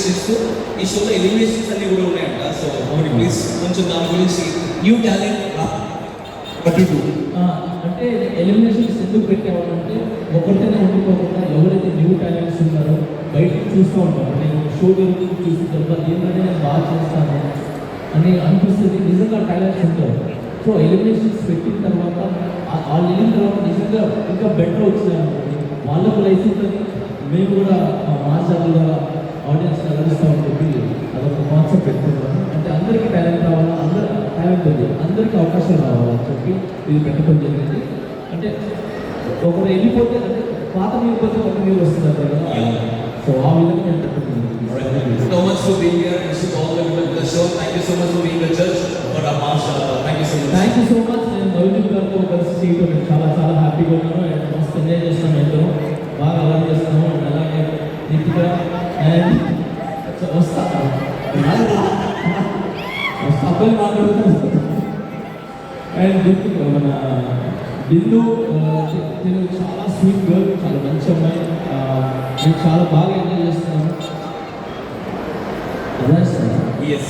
Request చేస్తూ ఈ షోలో ఎలిమినేషన్స్ అన్ని కూడా ఉన్నాయంట. సో ప్లీజ్ కొంచెం దాని గురించి న్యూ టాలెంట్ అంటే ఎలిమినేషన్స్ ఎందుకు పెట్టేవాళ్ళంటే ఒకరితోనే ఉండిపోకుండా ఎవరైతే న్యూ టాలెంట్స్ ఉన్నారో బయటకు చూస్తూ ఉంటారు. నేను షో గురించి చూసిన తర్వాత ఏంటంటే నేను బాగా చేస్తాను అని అనిపిస్తుంది. నిజంగా టాలెంట్స్ ఉంటారు. సో ఎలిమినేషన్స్ పెట్టిన తర్వాత వాళ్ళు వెళ్ళిన తర్వాత నిజంగా ఇంకా బెటర్ వచ్చినారు. వాళ్ళకు లైఫ్ ఉంటుంది. మేము కూడా మా ఛానల్లో ఆడియన్స్ అలరిస్తామని చెప్పి అదొక కాన్సెప్ట్ పెట్టుకుంటాము. అంటే అందరికీ టాలెంట్ రావాలా, అందరూ టాలెంట్ ఉంది, అందరికీ అవకాశం రావాలని చెప్పి ఇది పెట్టడం జరిగింది. అంటే ఒకరు వెళ్ళిపోతే అంటే పాత వెళ్ళిపోతే ఒక మీరు వస్తున్నారు కదా. సో ఆ విధంగా నేను పెట్టుకుంటున్నాను. So much for being here. Wish you all the best with the show. Thank you so much for being the judge for our MashaAllah. Thank you so much. Thank you so much. నేను నవీన్ గారితో కలిసి చేయడం నేను చాలా చాలా హ్యాపీగా ఉన్నాను. And మస్తు ఎంజాయ్ చేస్తాను. ఎంతో బాగా అలర్ట్ చేస్తాము. అండ్ అలాగే నీట్గా అండ్ వస్తా అబ్బాయి మాట్లాడుతాను. అండ్ దీనికి మన బిందు నేను చాలా స్వీట్ గర్ల్, చాలా మంచి అమ్మాయి. నేను చాలా బాగా ఎంజాయ్ చేస్తున్నాను. Yes.